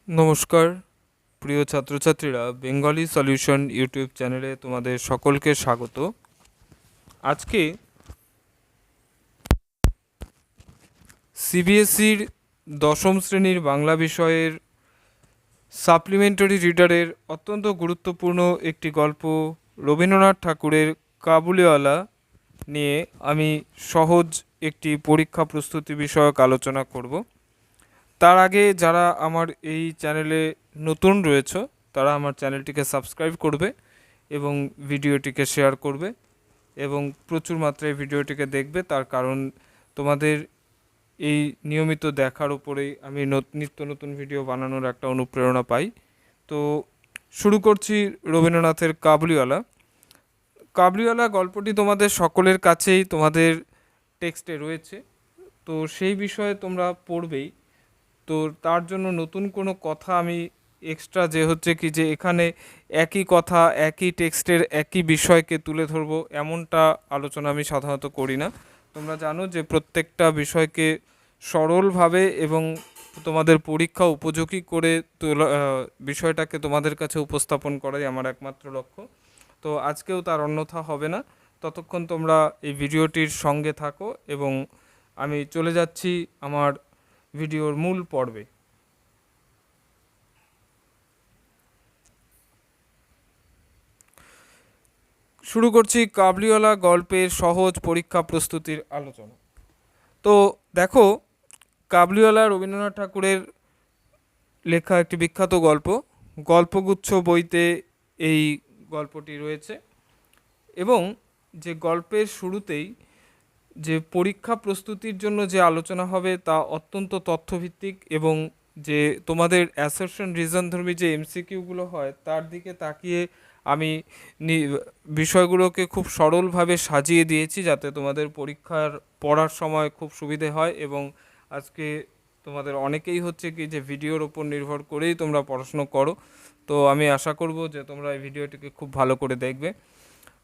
নমস্কার প্রিয় ছাত্রছাত্রীরা, বেঙ্গলি সলিউশন ইউটিউব চ্যানেলে তোমাদের সকলকে স্বাগত। আজকে সিবিএসইর দশম শ্রেণীর বাংলা বিষয়ের সাপ্লিমেন্টারি রিডারের অত্যন্ত গুরুত্বপূর্ণ একটি গল্প রবীন্দ্রনাথ ঠাকুরের কাবুলিওয়ালা নিয়ে আমি সহজ একটি পরীক্ষা প্রস্তুতি বিষয়ক আলোচনা করব। তার আগে যারা আমার এই চ্যানেলে নতুন রয়েছে তারা আমার চ্যানেলটিকে সাবস্ক্রাইব করবে এবং ভিডিওটিকে শেয়ার করবে এবং প্রচুর মাত্রায় ভিডিওটিকে দেখবে, তার কারণ তোমাদের এই নিয়মিত দেখার উপরেই আমি নিত্য নতুন ভিডিও বানানোর একটা অনুপ্রেরণা পাই। তো শুরু করছি রবীন্দ্রনাথের কাবুলিওয়ালা। কাবুলিওয়ালা গল্পটি তোমাদের সকলের কাছেই তোমাদের টেক্সটে রয়েছে, তো সেই বিষয়ে তোমরা পড়বেই। তো তার জন্য নতুন কোনো কথা আমি এক্সট্রা যে হচ্ছে কি যে এখানে একই কথা একই টেক্সটের একই বিষয়কে তুলে ধরবো এমনটা আলোচনা আমি সাধারণত করি না। তোমরা জানো যে প্রত্যেকটা বিষয়কে সরলভাবে এবং তোমাদের পরীক্ষা উপযোগী করে বিষয়টাকে তোমাদের কাছে উপস্থাপন করাই আমার একমাত্র লক্ষ্য। তো আজকেও তার অন্যথা হবে না। ততক্ষণ তোমরা এই ভিডিওটির সঙ্গে থাকো এবং আমি চলে যাচ্ছি আমার ভিডিওর মূল পর্বে। শুরু করছি কাবুলিওয়ালা গল্পের সহজ পরীক্ষা প্রস্তুতির আলোচনা। তো দেখো, কাবুলিওয়ালা রবীন্দ্রনাথ ঠাকুরের লেখা একটি বিখ্যাত গল্প। গল্পগুচ্ছ বইতে এই গল্পটি রয়েছে এবং যে গল্পের শুরুতেই যে পরীক্ষা প্রস্তুতির জন্য যে আলোচনা হবে তা অত্যন্ত তথ্যভিত্তিক এবং যে তোমাদের অ্যাসারশন রিজনধর্মী যে এমসিকিউগুলো হয় তার দিকে তাকিয়ে আমি বিষয়গুলোকে খুব সরলভাবে সাজিয়ে দিয়েছি যাতে তোমাদের পরীক্ষার পড়ার সময় খুব সুবিধে হয়। এবং আজকে তোমাদের অনেকেই হচ্ছে কি যে ভিডিওর ওপর নির্ভর করেই তোমরা পড়াশুনো করো, তো আমি আশা করব যে তোমরা এই ভিডিওটিকে খুব ভালো করে দেখবে।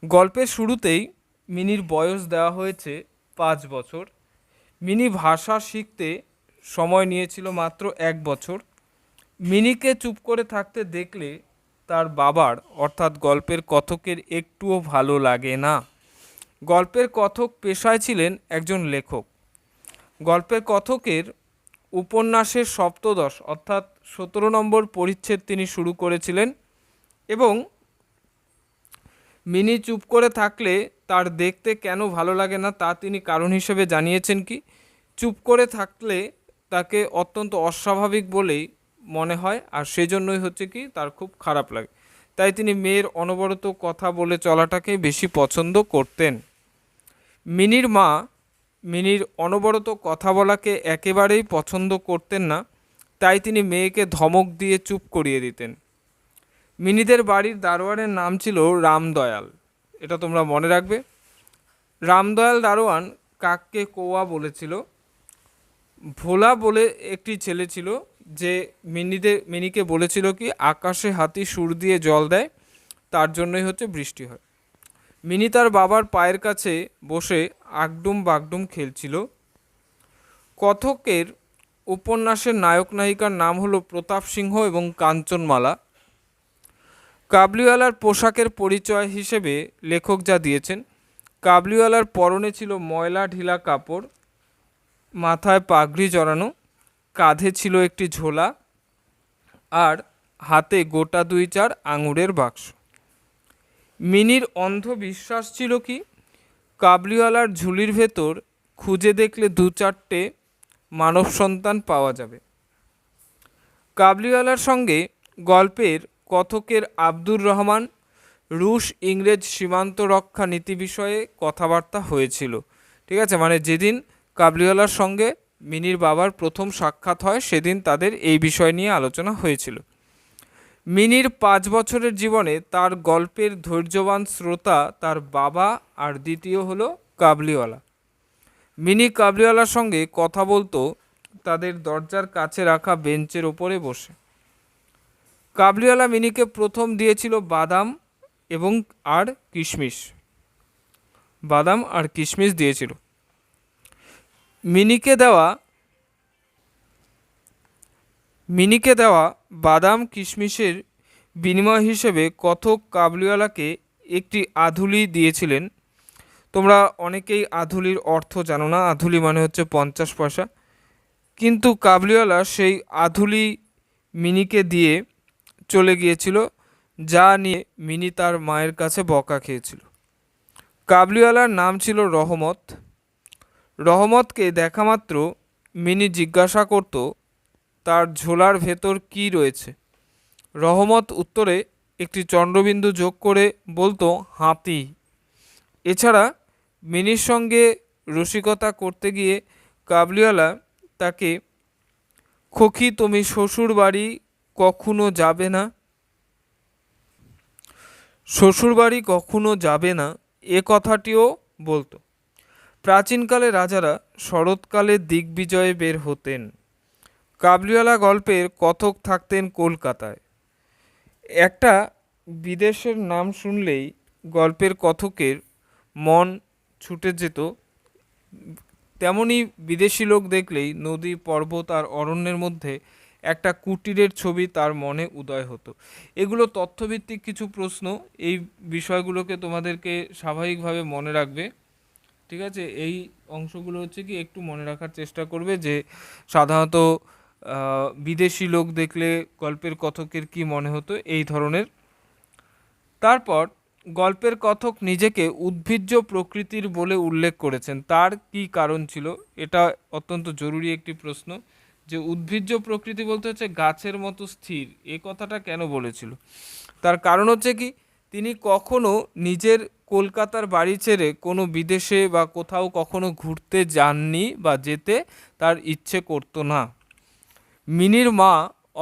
গল্পের শুরুতেই মিনির বয়স দেওয়া হয়েছে 5 বছর। মিনি ভাষা শিখতে সময় নিয়েছিল মাত্র 1 বছর। মিনিকে চুপ করে থাকতে দেখলে তার বাবার অর্থাৎ গল্পের কথকের একটুও ভালো লাগে না। গল্পের কথক পেশায় ছিলেন একজন লেখক। গল্পের কথকের উপন্যাসের সপ্তদশ অর্থাৎ 17 নম্বর পরিচ্ছেদ তিনি শুরু করেছিলেন এবং মিনি চুপ করে থাকলে তার দেখতে কেন ভালো লাগে না তা তিনি কারণ হিসেবে জানিয়েছেন কি, চুপ করে থাকলে তাকে অত্যন্ত অস্বাভাবিক বলেই মনে হয় আর সেজন্যই হচ্ছে কি তার খুব খারাপ লাগে। তাই তিনি মেয়ের অনবরত কথা বলে চলাটাকে বেশি পছন্দ করতেন। মিনির মা মিনির অনবরত কথা বলাকে একেবারেই পছন্দ করতেন না, তাই তিনি মেয়েকে ধমক দিয়ে চুপ করিয়ে দিতেন। মিনিদের বাড়ির দারোয়ানের নাম ছিল রামদয়াল, এটা তোমরা মনে রাখবে। রামদয়াল দারোয়ান কাককে কৌয়া বলেছিল। ভোলা বলে একটি ছেলে ছিল যে মিনিকে বলেছিল কি আকাশে হাতি সুর দিয়ে জল দেয়, তার জন্যই হচ্ছে বৃষ্টি হয়। মিনি তার বাবার পায়ের কাছে বসে আগডুম বাগডুম খেলছিল। কথকের উপন্যাসের নায়ক নায়িকার নাম হলো প্রতাপ সিংহ এবং কাঞ্চনমালা। কাবুলিওয়ালার পোশাকের পরিচয় হিসেবে লেখক যা দিয়েছেন, কাবুলিওয়ালার পরনে ছিল ময়লা ঢিলা কাপড়, মাথায় পাগড়ি জড়ানো, কাঁধে ছিল একটি ঝোলা আর হাতে গোটা 2-4 আঙুরের বাক্স। মিনির অন্ধ বিশ্বাস ছিল কি কাবুলিওয়ালার ঝুলির ভেতর খুঁজে দেখলে 2-4টে মানব সন্তান পাওয়া যাবে। কাবুলিওয়ালার সঙ্গে গল্পের কথকের আব্দুর রহমান রুশ ইংরেজ সীমান্ত রক্ষা নীতি বিষয়ে কথাবার্তা হয়েছিল। ঠিক আছে, মানে যেদিন কাবুলিওয়ালার সঙ্গে মিনির বাবার প্রথম সাক্ষাৎ হয় সেদিন তাদের এই বিষয় নিয়ে আলোচনা হয়েছিল। মিনির 5 বছরের জীবনে তার গল্পের ধৈর্যবান শ্রোতা তার বাবা আর দ্বিতীয় হলো কাবুলিওয়ালা। মিনি কাবুলিওয়ালার সঙ্গে কথা বলতো তাদের দরজার কাছে রাখা বেঞ্চের ওপরে বসে। কাবুলিওয়ালা মিনিকে প্রথম দিয়েছিল বাদাম এবং আর কিশমিশ। বাদাম আর কিশমিশ দিয়েছিল। মিনিকে দেওয়া বাদাম কিশমিশের বিনিময় হিসেবে কথক কাবুলিওয়ালাকে একটি আধুলি দিয়েছিলেন। তোমরা অনেকেই আধুলির অর্থ জানো না, আধুলি মানে হচ্ছে 50 পয়সা। কিন্তু কাবুলিওয়ালা সেই আধুলি মিনিকে দিয়ে চলে গিয়েছিল, যা নিয়ে মিনি তার মায়ের কাছে বকা খেয়েছিল। কাবুলিওয়ালার নাম ছিল রহমত। রহমতকে দেখা মাত্র মিনি জিজ্ঞাসা করত তার ঝোলার ভেতর কি রয়েছে। রহমত উত্তরে একটি চন্দ্রবিন্দু যোগ করে বলতো হাতি। এছাড়া মিনির সঙ্গে রসিকতা করতে গিয়ে কাবুলিওয়ালা তাকে খোকি তুমি শ্বশুর বাড়ি কখনো যাবে না, শ্বশুর বাড়ি কখনো যাবে না এ কথাটিও বলতো। প্রাচীনকালে রাজারা শরৎকালে দিগ্বিজয়ে বের হতেন। কাবুলিওয়ালা গল্পের কথক থাকতেন কলকাতায়। একটা বিদেশের নাম শুনলেই গল্পের কথকের মন ছুটে যেত, তেমনি বিদেশি লোক দেখলেই নদী পর্বত আর অরণ্যের মধ্যে একটা কুটিরের ছবি তার মনে উদয় হতো। এগুলো তথ্যভিত্তিক কিছু প্রশ্ন, এই বিষয়গুলোকে তোমাদেরকে স্বাভাবিকভাবে মনে রাখবে। ঠিক আছে, এই অংশগুলো হচ্ছে কি একটু মনে রাখার চেষ্টা করবে যে সাধারণত বিদেশি লোক দেখলে গল্পের কথকের কি মনে হতো, এই ধরনের। তারপর গল্পের কথক নিজেকে উদ্ভিজ্জ প্রকৃতির বলে উল্লেখ করেছেন। তার কি কারণ ছিল, এটা অত্যন্ত জরুরি একটি প্রশ্ন, যে উদ্ভিজ্জ প্রকৃতি বলতে হচ্ছে গাছের মতো স্থির, এ কথাটা কেন বলেছিল? তার কারণ হচ্ছে কি, তিনি কখনো নিজের কলকাতার বাড়ি ছেড়ে কোনো বিদেশে বা কোথাও কখনো ঘুরতে যাননি বা যেতে তার ইচ্ছে করতো না। মিনির মা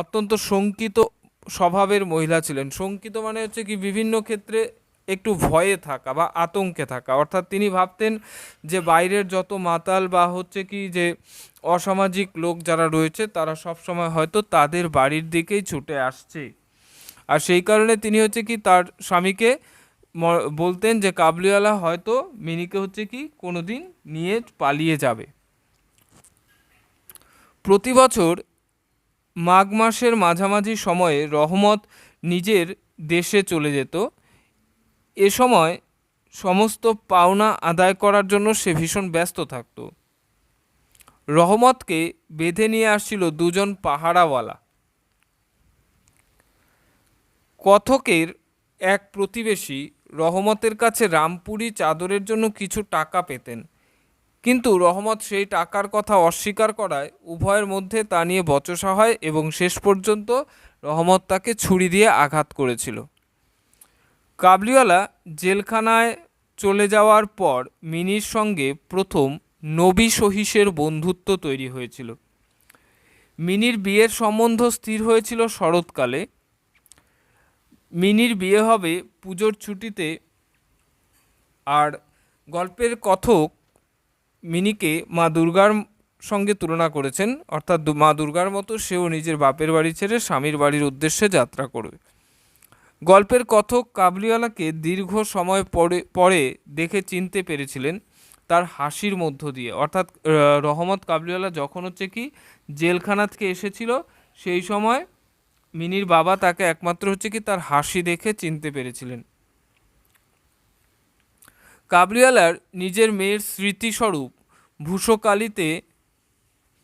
অত্যন্ত শঙ্কিত স্বভাবের মহিলা ছিলেন। শঙ্কিত মানে হচ্ছে কি বিভিন্ন ক্ষেত্রে একটু ভয়ে থাকা বা আতঙ্কে থাকা, অর্থাৎ তিনি ভাবতেন যে বাইরের যত মাতাল বা হচ্ছে কি যে অসামাজিক লোক যারা রয়েছে তারা সব সময় হয়তো তাদের বাড়ির দিকেই ছুটে আসছে। আর সেই কারণে তিনি হচ্ছে কি তার স্বামীকে বলতেন যে কাবুলিওয়ালা হয়তো মিনিকে হচ্ছে কি কোনো দিন নিয়ে পালিয়ে যাবে। প্রতি বছর মাঘ মাসের মাঝামাঝি সময়ে রহমত নিজের দেশে চলে যেত। এ সময় সমস্ত পাওনা আদায় করার জন্য সে ভীষণ ব্যস্ত থাকত। রহমতকে বেঁধে নিয়ে আসছিল দুজন পাহারাওয়ালা। কথকের এক প্রতিবেশী রহমতের কাছে রামপুরি চাদরের জন্য কিছু টাকা পেতেন, কিন্তু রহমত সেই টাকার কথা অস্বীকার করায় উভয়ের মধ্যে তা নিয়ে বচসা হয় এবং শেষ পর্যন্ত রহমত তাকে ছুরি দিয়ে আঘাত করেছিল। কাবুলিওয়ালা জেলখানায় চলে যাওয়ার পর মিনির সঙ্গে প্রথম নবী সহিসের বন্ধুত্ব তৈরি হয়েছিল। মিনির বিয়ের সম্বন্ধ স্থির হয়েছিল শরৎকালে। মিনির বিয়ে হবে পুজোর ছুটিতে। আর গল্পের কথক মিনিকে মা দুর্গার সঙ্গে তুলনা করেছেন, অর্থাৎ মা দুর্গার মতো সেও নিজের বাপের বাড়ি ছেড়ে স্বামীর বাড়ির উদ্দেশ্যে যাত্রা করবে। গল্পের কথক কাবুলিওয়ালাকে দীর্ঘ সময় পরে দেখে চিনতে পেরেছিলেন তার হাসির মধ্য দিয়ে, অর্থাৎ রহমত কাবুলিওয়ালা যখন হচ্ছে কি জেলখানা থেকে এসেছিল সেই সময় মিনির বাবা তাকে একমাত্র হচ্ছে কি তার হাসি দেখে চিনতে পেরেছিলেন। কাবুলিওয়ালার নিজের মেয়ের স্মৃতিস্বরূপ ভূষকালিতে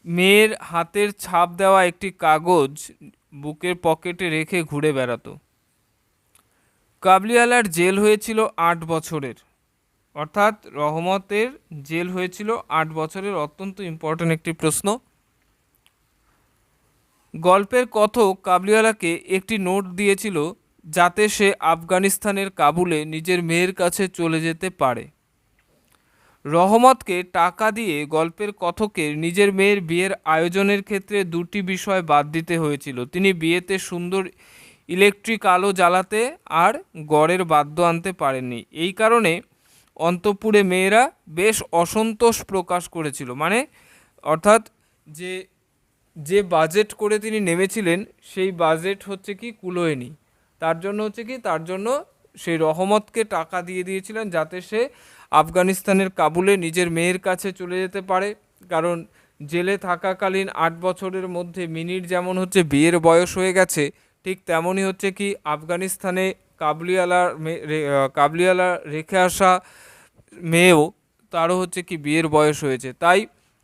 মেয়ের হাতের ছাপ দেওয়া একটি কাগজ বুকের পকেটে রেখে ঘুরে বেড়াতো। কাবুলিওয়ালার জেল হয়েছিল 8 বছরের, অর্থাৎ রহমতের জেল হয়েছিল 8 বছরের। অত্যন্ত ইম্পর্ট্যান্ট একটি প্রশ্ন। গল্পের কথক কাবুলিওয়ালাকে একটি নোট দিয়েছিল যাতে সে আফগানিস্তানের কাবুলে নিজের মেয়ের কাছে চলে যেতে পারে। রহমতকে টাকা দিয়ে গল্পের কথকের নিজের মেয়ের বিয়ের আয়োজনের ক্ষেত্রে দুটি বিষয় বাদ দিতে হয়েছিল। তিনি বিয়েতে সুন্দর ইলেকট্রিক আলো জ্বালাতে আর গড়ের বাদ্য আনতে পারেননি। এই কারণে অন্তঃপুরে মেয়েরা বেশ অসন্তোষ প্রকাশ করেছিল। মানে অর্থাৎ যে যে বাজেট করে তিনি নেমেছিলেন সেই বাজেট হচ্ছে কি কুলোয়নি। তার জন্য হচ্ছে কি তার জন্য সেই রহমতকে টাকা দিয়ে দিয়েছিলেন যাতে সে আফগানিস্তানের কাবুলে নিজের মেয়ের কাছে চলে যেতে পারে। কারণ জেলে থাকাকালীন 8 বছরের মধ্যে মিনির যেমন হচ্ছে বিয়ের বয়স হয়ে গেছে, ঠিক তেমনই হচ্ছে কি আফগানিস্তানে কাবুলিওয়ালা রেখে আসা মেয়েও, তারও হচ্ছে কি বিয়ের বয়স হয়েছে। তাই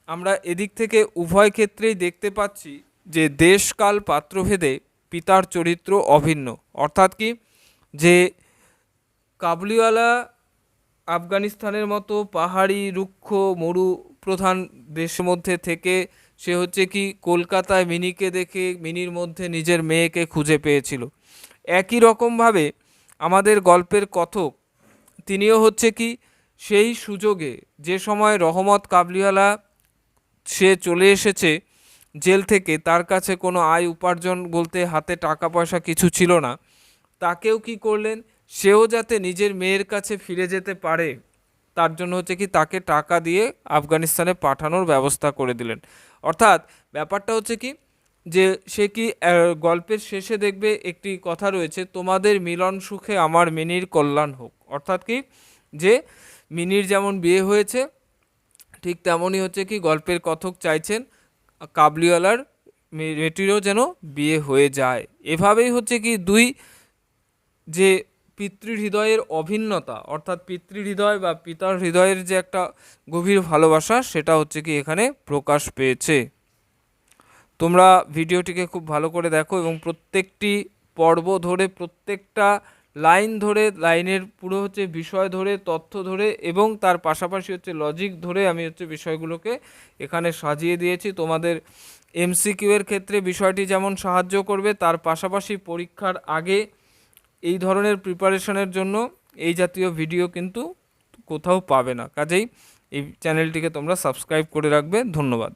আমরা এদিক থেকে উভয় ক্ষেত্রেই দেখতে পাচ্ছি যে দেশকাল পাত্রভেদে পিতার চরিত্র অভিন্ন। অর্থাৎ কি, যে কাবুলিওয়ালা আফগানিস্তানের মতো পাহাড়ি রুক্ষ মরু প্রধান দেশের মধ্যে থেকে সে হচ্ছে কি কলকাতায় মিনিকে দেখে মিনির মধ্যে নিজের মেয়েকে খুঁজে পেয়েছিল। একই রকমভাবে আমাদের গল্পের কথক তিনিও হচ্ছে কি সেই সুযোগে, যে সময় রহমত কাবুলিওয়ালা সে চলে এসেছে জেল থেকে, তার কাছে কোনো আয় উপার্জন বলতে হাতে টাকা পয়সা কিছু ছিল না, তাকেও কি করলেন, সেও যাতে নিজের মেয়ের কাছে ফিরে যেতে পারে তার জন্য হচ্ছে কি তাকে টাকা দিয়ে আফগানিস্তানে পাঠানোর ব্যবস্থা করে দিলেন। অর্থাৎ ব্যাপারটা হচ্ছে কি, যে সে কি গল্পের শেষে দেখবে একটি কথা রয়েছে, তোমাদের মিলন সুখে আমার মিনির কল্যাণ হোক। অর্থাৎ কি, যে মিনির যেমন বিয়ে হয়েছে, ঠিক তেমনই হচ্ছে কি গল্পের কথক চাইছেন কাবুলিওয়ালার মেয়েটিরও যেন বিয়ে হয়ে যায়। এভাবেই হচ্ছে কি দুই যে পিতৃহৃদয়ের অভিন্নতা, অর্থাৎ পিতৃহৃদয় বা পিতার হৃদয়ের যে একটা গভীর ভালোবাসা, সেটা হচ্ছে কি এখানে প্রকাশ পেয়েছে। তোমরা ভিডিওটিকে খুব ভালো করে দেখো এবং প্রত্যেকটি পর্ব ধরে, প্রত্যেকটা লাইন ধরে, লাইনের পুরো হচ্ছে বিষয় ধরে, তথ্য ধরে এবং তার পাশাপাশি হচ্ছে লজিক ধরে আমি হচ্ছে বিষয়গুলোকে এখানে সাজিয়ে দিয়েছি। তোমাদের এমসিকিউ এর ক্ষেত্রে বিষয়টি যেমন সাহায্য করবে, তার পাশাপাশি পরীক্ষার আগে এই ধরনের প্রিপারেশনের জন্য এই জাতীয় ভিডিও কিন্তু কোথাও পাবে না। কাজেই এই চ্যানেলটিকে তোমরা সাবস্ক্রাইব করে রাখবে। ধন্যবাদ।